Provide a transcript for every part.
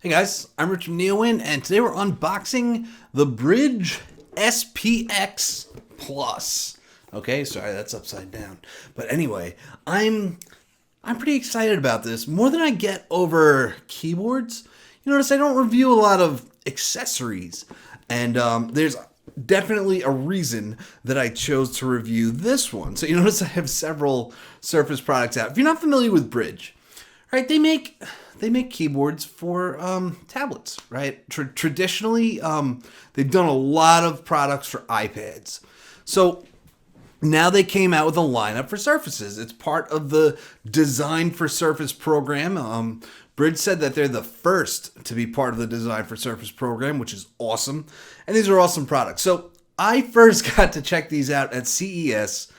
Hey guys, I'm Rich from NeoWin, and today we're unboxing the Brydge SPX Plus. Okay, sorry, that's upside down. But anyway, I'm pretty excited about this. More than I get over keyboards, you notice I don't review a lot of accessories. And there's definitely a reason that I chose to review this one. So you notice I have several Surface products out. If you're not familiar with Brydge, right, they make keyboards for tablets, right? Traditionally, they've done a lot of products for iPads. So now they came out with a lineup for Surfaces. It's part of the Design for Surface program. Brydge said that they're the first to be part of the Design for Surface program, which is awesome. And these are awesome products. So I first got to check these out at CES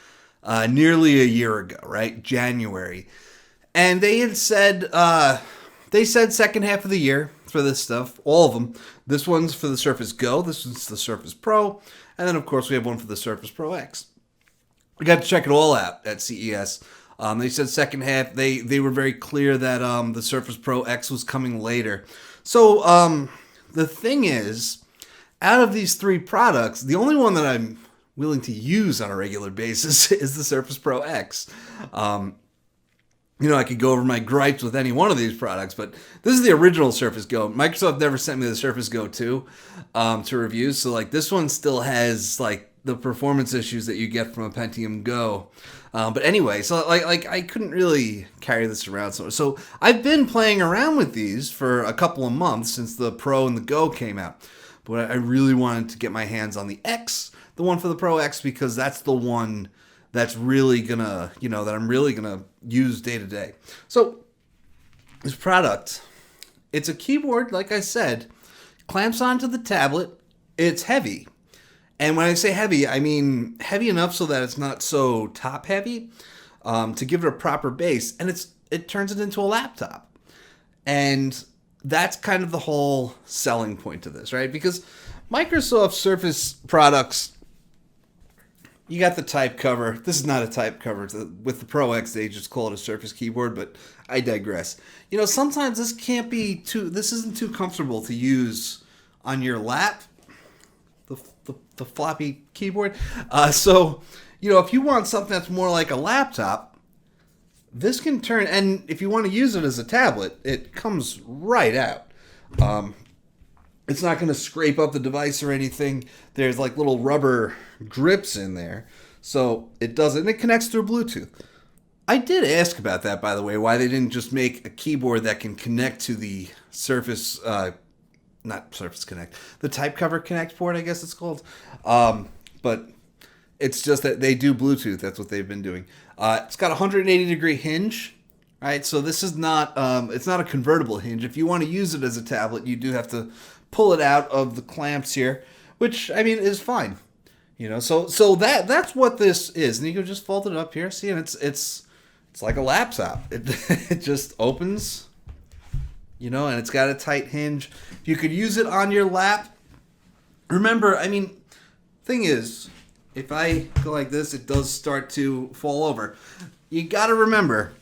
nearly a year ago, right? January. And they had said, second half of the year for this stuff, all of them. This one's for the Surface Go, this one's the Surface Pro, and then of course we have one for the Surface Pro X. We got to check it all out at CES. They said second half. They were very clear that the Surface Pro X was coming later. So the thing is, out of these three products, the only one that I'm willing to use on a regular basis is the Surface Pro X. I could go over my gripes with any one of these products, but this is the original Surface Go. Microsoft never sent me the Surface Go 2 to review, so this one still has the performance issues that you get from a Pentium Go. But anyway, so I couldn't really carry this around. So I've been playing around with these for a couple of months since the Pro and the Go came out. But I really wanted to get my hands on the X, the one for the Pro X, because that's the one that's really gonna, that I'm really gonna use day to day. So this product, it's a keyboard, like I said, clamps onto the tablet. It's heavy. And when I say heavy, I mean heavy enough so that it's not so top heavy, to give it a proper base. And it turns it into a laptop. And that's kind of the whole selling point to this, right? Because Microsoft Surface products, you got the type cover. This is not a type cover. With the Pro X, they just call it a Surface keyboard, but I digress. Sometimes this isn't too comfortable to use on your lap, the floppy keyboard. So if you want something that's more like a laptop, this can turn, and if you want to use it as a tablet, it comes right out. It's not going to scrape up the device or anything. There's little rubber grips in there. So it doesn't. And it connects through Bluetooth. I did ask about that, by the way, why they didn't just make a keyboard that can connect to the Surface, not Surface Connect, the Type Cover Connect port, I guess it's called. But it's just that they do Bluetooth. That's what they've been doing. It's got a 180-degree hinge. Right, so this is not, it's not a convertible hinge. If you want to use it as a tablet, you do have to pull it out of the clamps here, which, I mean, is fine. So that's what this is. And you can just fold it up here. See, and it's like a laptop. It just opens, and it's got a tight hinge. You could use it on your lap. Remember, thing is, if I go like this, it does start to fall over. You got to remember,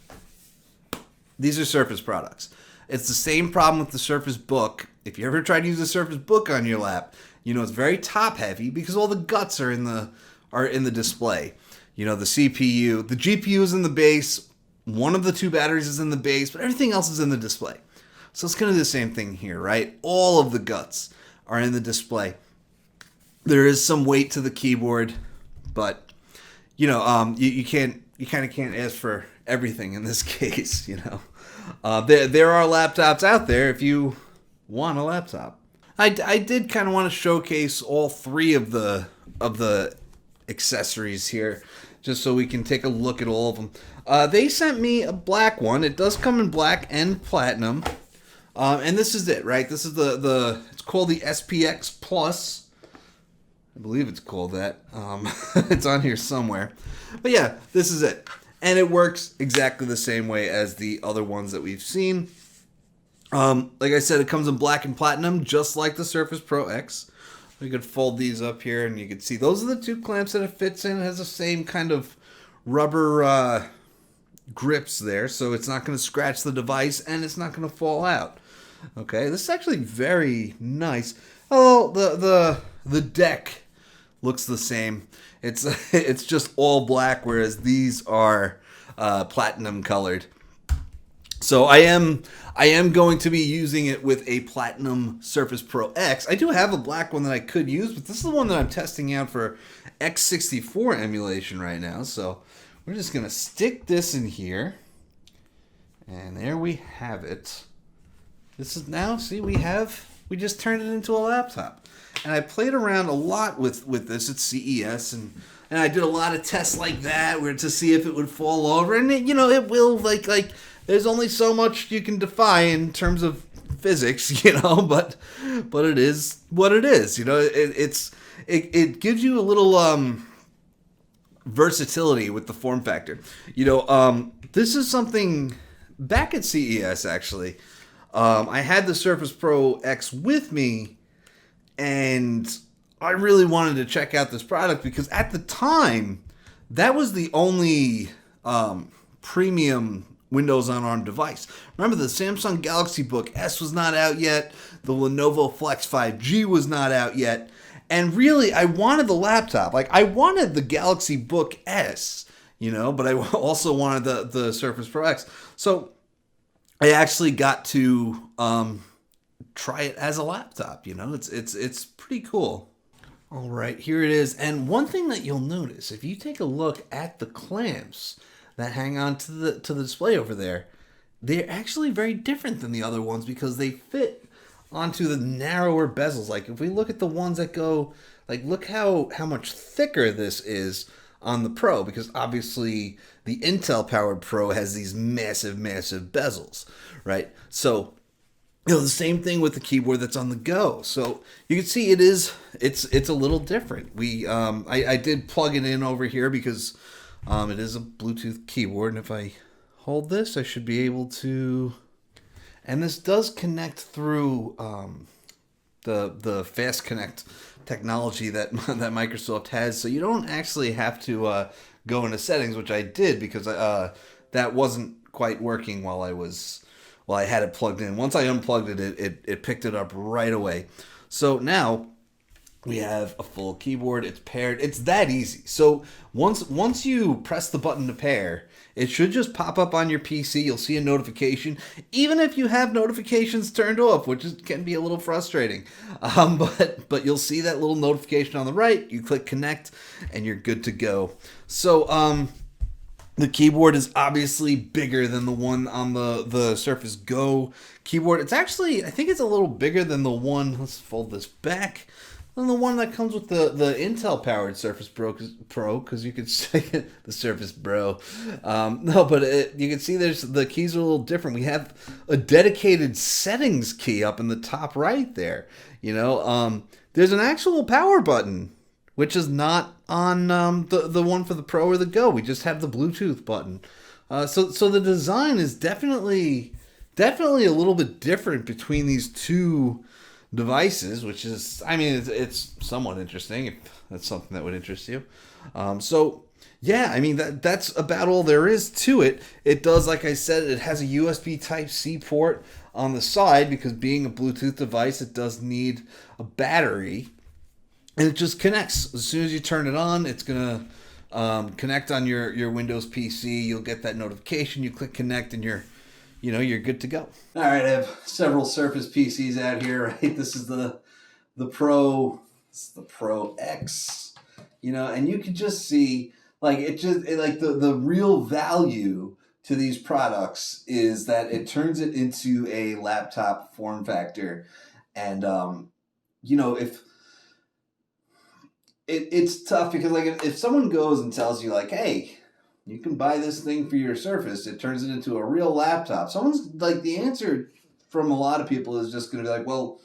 these are Surface products. It's the same problem with the Surface Book. If you ever try to use a Surface Book on your lap, it's very top heavy because all the guts are in the display. The CPU, the GPU is in the base, one of the two batteries is in the base, but everything else is in the display. So it's kind of the same thing here, right? All of the guts are in the display. There is some weight to the keyboard, but you kind of can't ask for everything in this case. There are laptops out there if you want a laptop. I did kind of want to showcase all three of the accessories here, just so we can take a look at all of them. They sent me a black one. It does come in black and platinum, and this is it, right? This is it's called the SPX Plus. I believe it's called that. It's on here somewhere, but yeah, this is it. And it works exactly the same way as the other ones that we've seen. Like I said, it comes in black and platinum, just like the Surface Pro X. We could fold these up here, and you can see those are the two clamps that it fits in. It has the same kind of rubber grips there, so it's not going to scratch the device, and it's not going to fall out. Okay, this is actually very nice. Oh, the deck looks the same. It's it's just all black, whereas these are platinum colored. So I am going to be using it with a Platinum Surface Pro X. I do have a black one that I could use, but this is the one that I'm testing out for X64 emulation right now. So we're just gonna stick this in here, and there we have it. This is now, see, we just turned it into a laptop. And I played around a lot with this at CES, and I did a lot of tests like that where to see if it would fall over, and it will, like there's only so much you can defy in terms of physics, but it is what it is. It gives you a little versatility with the form factor. This is something back at CES actually. I had the Surface Pro X with me, and I really wanted to check out this product because at the time, that was the only premium Windows on ARM device. Remember, the Samsung Galaxy Book S was not out yet. The Lenovo Flex 5G was not out yet. And really, I wanted the laptop. Like, I wanted the Galaxy Book S, but I also wanted the Surface Pro X. So I actually got to try it as a laptop. It's pretty cool. All right, here it is. And one thing that you'll notice, if you take a look at the clamps that hang on to the display over there, they're actually very different than the other ones because they fit onto the narrower bezels. Like if we look at the ones that go, like look how much thicker this is on the Pro, because obviously the Intel powered Pro has these massive bezels, right? So the same thing with the keyboard that's on the Go. So you can see it's a little different. I did plug it in over here because it is a Bluetooth keyboard, and if I hold this, I should be able to. And this does connect through the Fast Connect technology that Microsoft has, so you don't actually have to go into settings, which I did because that wasn't quite working while I had it plugged in. Once I unplugged it picked it up right away. So now we have a full keyboard. It's paired. It's that easy. So once you press the button to pair, it should just pop up on your PC. You'll see a notification, even if you have notifications turned off, which can be a little frustrating. But you'll see that little notification on the right. You click connect, and you're good to go. So the keyboard is obviously bigger than the one on the Surface Go keyboard. It's actually, I think it's a little bigger than the one. Let's fold this back. Than the one that comes with the Intel powered Surface Pro, because you could say the Surface Bro. No, but you can see the keys are a little different. We have a dedicated settings key up in the top right there. There's an actual power button, which is not on the one for the Pro or the Go. We just have the Bluetooth button. So the design is definitely a little bit different between these two devices, which is, I mean, it's somewhat interesting if that's something that would interest you. So yeah, I mean that's about all there is to it. It does, like I said, it has a USB Type-C port on the side because being a Bluetooth device, it does need a battery, and it just connects as soon as you turn it on. It's gonna connect on your Windows PC. You'll get that notification. You click connect, and you're good to go. All right, I have several Surface PCs out here, right? This is the Pro, this is the Pro X, and you can just see, like, the real value to these products is that it turns it into a laptop form factor. And, if it's tough because, like, if someone goes and tells you, like, hey, you can buy this thing for your Surface, it turns it into a real laptop. Someone's like, the answer from a lot of people is just going to be like, well,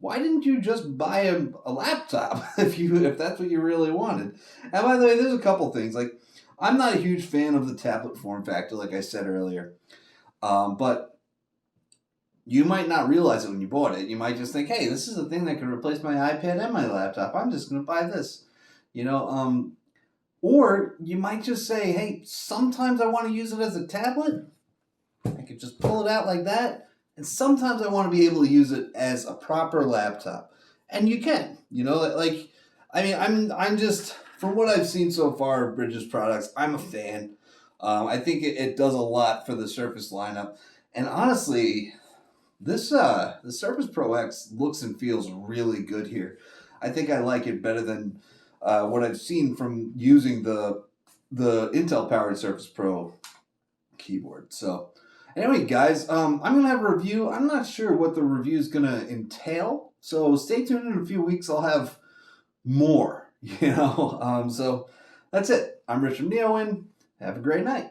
why didn't you just buy a laptop if that's what you really wanted? And by the way, there's a couple things. Like, I'm not a huge fan of the tablet form factor, like I said earlier. But you might not realize it when you bought it. You might just think, hey, this is a thing that can replace my iPad and my laptop. I'm just going to buy this. Or you might just say, hey, sometimes I want to use it as a tablet. I could just pull it out like that, And sometimes I want to be able to use it as a proper laptop. And you can, like, I mean, I'm just, from what I've seen so far of Brydge's products, I'm a fan. I think it does a lot for the Surface lineup. And honestly, the Surface Pro X looks and feels really good here. I think I like it better than what I've seen from using the Intel powered Surface Pro keyboard. So anyway, guys, I'm gonna have a review. I'm not sure what the review is gonna entail, so stay tuned. In a few weeks I'll have more. So that's it. I'm Richard Neowin. Have a great night.